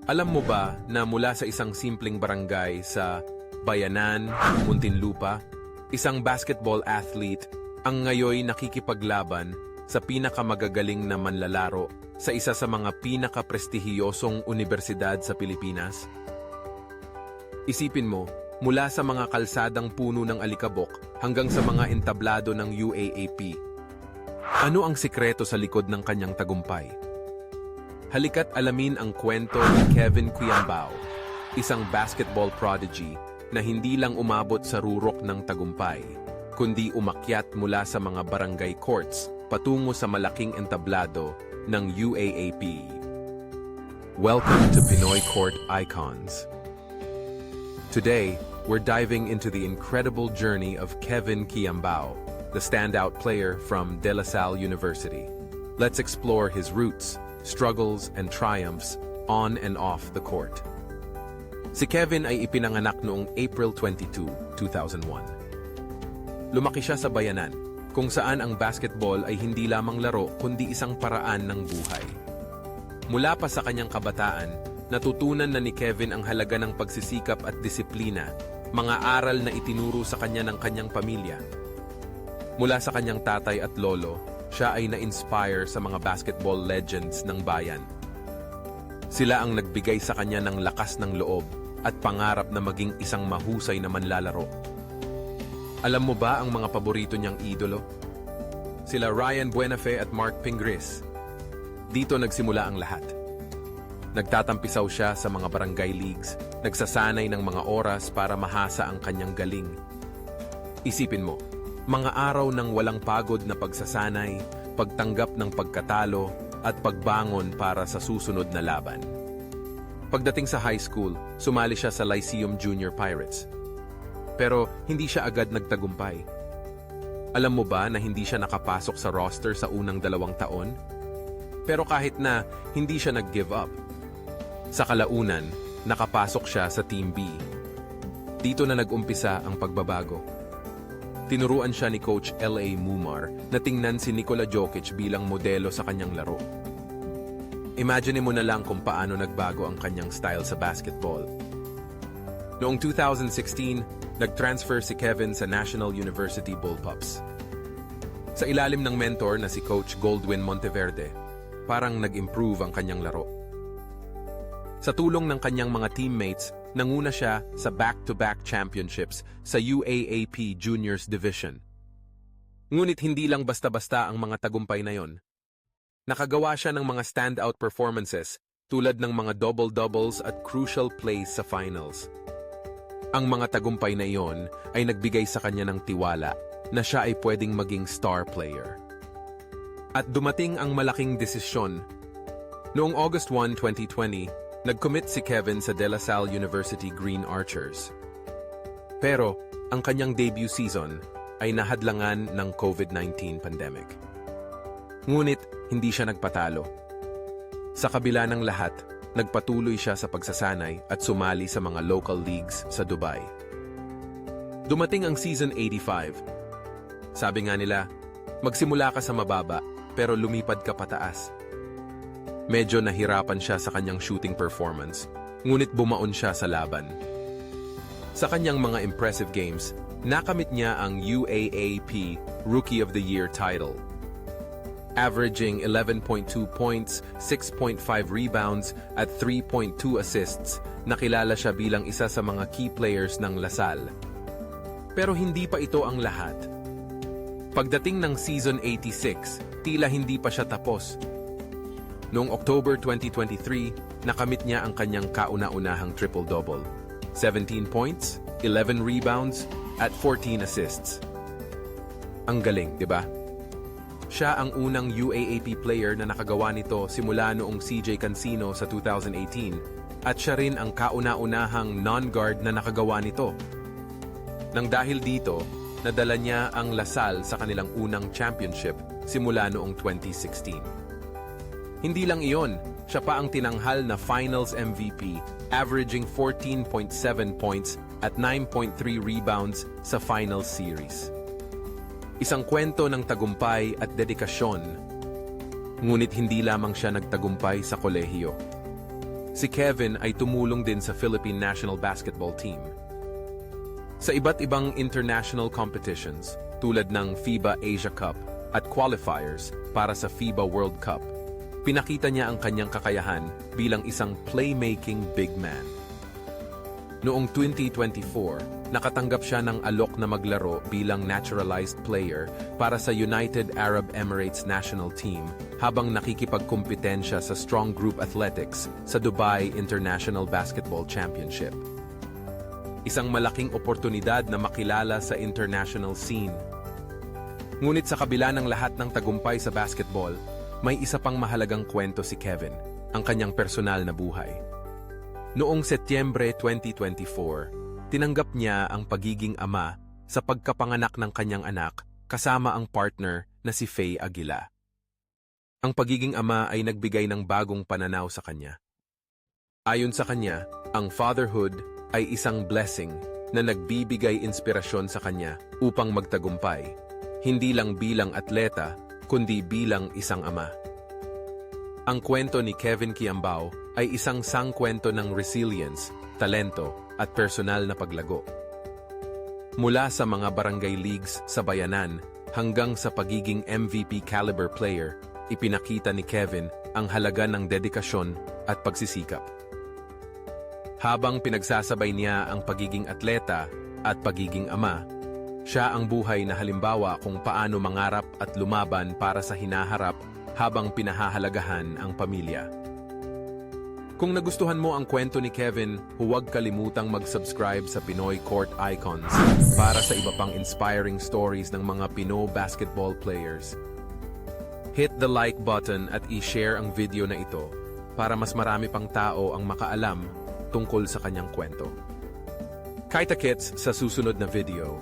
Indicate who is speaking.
Speaker 1: Alam mo ba na mula sa isang simpleng barangay sa Bayanan, Muntinlupa, isang basketball athlete ang ngayoy nakikipaglaban sa pinakamagagaling na manlalaro sa isa sa mga pinakaprestihiyosong unibersidad sa Pilipinas? Isipin mo, mula sa mga kalsadang puno ng alikabok hanggang sa mga entablado ng UAAP. Ano ang sikreto sa likod ng kanyang tagumpay? Halika't alamin ang kwento ni Kevin Quiambao, isang basketball prodigy na hindi lang umabot sa rurok ng tagumpay, kundi umakyat mula sa mga barangay courts patungo sa malaking entablado ng UAAP. Welcome to Pinoy Court Icons. Today, we're diving into the incredible journey of Kevin Quiambao, the standout player from De La Salle University. Let's explore his roots, struggles, and triumphs on and off the court. Si Kevin ay ipinanganak noong April 22, 2001. Lumaki siya sa Bayanan, kung saan ang basketball ay hindi lamang laro kundi isang paraan ng buhay. Mula pa sa kanyang kabataan, natutunan na ni Kevin ang halaga ng pagsisikap at disiplina, mga aral na itinuro sa kanya ng kanyang pamilya. Mula sa kanyang tatay at lolo, siya ay na-inspire sa mga basketball legends ng bayan. Sila ang nagbigay sa kanya ng lakas ng loob at pangarap na maging isang mahusay na manlalaro. Alam mo ba ang mga paborito niyang idolo? Sila Ryan Buenafe at Mark Pingris. Dito nagsimula ang lahat. Nagtatampisaw siya sa mga barangay leagues, nagsasanay ng mga oras para mahasa ang kanyang galing. Isipin mo, mga araw ng walang pagod na pagsasanay, pagtanggap ng pagkatalo, at pagbangon para sa susunod na laban. Pagdating sa high school, sumali siya sa Lyceum Junior Pirates. Pero hindi siya agad nagtagumpay. Alam mo ba na hindi siya nakapasok sa roster sa unang 2 taon? Pero kahit na hindi siya nag-give up, sa kalaunan, nakapasok siya sa Team B. Dito na nag-umpisa ang pagbabago. Tinuruan siya ni Coach L.A. Mumar na tingnan si Nikola Jokic bilang modelo sa kanyang laro. Imagine mo na lang kung paano nagbago ang kanyang style sa basketball. Noong 2016, nag-transfer si Kevin sa National University Bullpups. Sa ilalim ng mentor na si Coach Goldwyn Monteverde, parang nag-improve ang kanyang laro. Sa tulong ng kanyang mga teammates, nanguna siya sa back-to-back championships sa UAAP Juniors Division. Ngunit hindi lang basta-basta ang mga tagumpay na yon. Nakagawa siya ng mga standout performances tulad ng mga double-doubles at crucial plays sa finals. Ang mga tagumpay na iyon ay nagbigay sa kanya ng tiwala na siya ay pwedeng maging star player. At dumating ang malaking desisyon. Noong August 1, 2020, nag-commit si Kevin sa De La Salle University Green Archers. Pero, ang kanyang debut season ay nahadlangan ng COVID-19 pandemic. Ngunit, hindi siya nagpatalo. Sa kabila ng lahat, nagpatuloy siya sa pagsasanay at sumali sa mga local leagues sa Dubai. Dumating ang season 85. Sabi nga nila, magsimula ka sa mababa pero lumipad ka pataas. Medyo nahirapan siya sa kanyang shooting performance, ngunit bumaon siya sa laban. Sa kanyang mga impressive games, nakamit niya ang UAAP Rookie of the Year title. Averaging 11.2 points, 6.5 rebounds, at 3.2 assists, nakilala siya bilang isa sa mga key players ng La Salle. Pero hindi pa ito ang lahat. Pagdating ng season 86, tila hindi pa siya tapos. Noong October 2023, nakamit niya ang kanyang kauna-unahang triple-double. 17 points, 11 rebounds, at 14 assists. Ang galing, di ba? Siya ang unang UAAP player na nakagawa nito simula noong CJ Cancino sa 2018 at siya rin ang kauna-unahang non-guard na nakagawa nito. Nang dahil dito, nadala niya ang La Salle sa kanilang unang championship simula noong 2016. Hindi lang iyon, siya pa ang tinanghal na Finals MVP, averaging 14.7 points at 9.3 rebounds sa Finals Series. Isang kwento ng tagumpay at dedikasyon. Ngunit hindi lamang siya nagtagumpay sa kolehiyo. si Kevin ay tumulong din sa Philippine National Basketball Team. Sa iba't ibang international competitions, tulad ng FIBA Asia Cup at qualifiers para sa FIBA World Cup, pinakita niya ang kanyang kakayahan bilang isang playmaking big man. Noong 2024, nakatanggap siya ng alok na maglaro bilang naturalized player para sa United Arab Emirates national team habang nakikipagkumpetensya sa Strong Group Athletics sa Dubai International Basketball Championship. Isang malaking oportunidad na makilala sa international scene. Ngunit sa kabila ng lahat ng tagumpay sa basketball, may isa pang mahalagang kwento si Kevin, ang kanyang personal na buhay. Noong Setyembre 2024, tinanggap niya ang pagiging ama sa pagkapanganak ng kanyang anak kasama ang partner na si Faye Aguila. Ang pagiging ama ay nagbigay ng bagong pananaw sa kanya. Ayon sa kanya, ang fatherhood ay isang blessing na nagbibigay inspirasyon sa kanya upang magtagumpay, hindi lang bilang atleta, kundi bilang isang ama. Ang kwento ni Kevin Kiambao ay isang sangkwento ng resilience, talento, at personal na paglago. Mula sa mga barangay leagues sa bayanan hanggang sa pagiging MVP caliber player, ipinakita ni Kevin ang halaga ng dedikasyon at pagsisikap. Habang pinagsasabay niya ang pagiging atleta at pagiging ama, siya ang buhay na halimbawa kung paano mangarap at lumaban para sa hinaharap habang pinahahalagahan ang pamilya. Kung nagustuhan mo ang kwento ni Kevin, huwag kalimutang mag-subscribe sa Pinoy Court Icons para sa iba pang inspiring stories ng mga Pinoy basketball players. Hit the like button at i-share ang video na ito para mas marami pang tao ang makaalam tungkol sa kanyang kwento. Kita-kits sa susunod na video.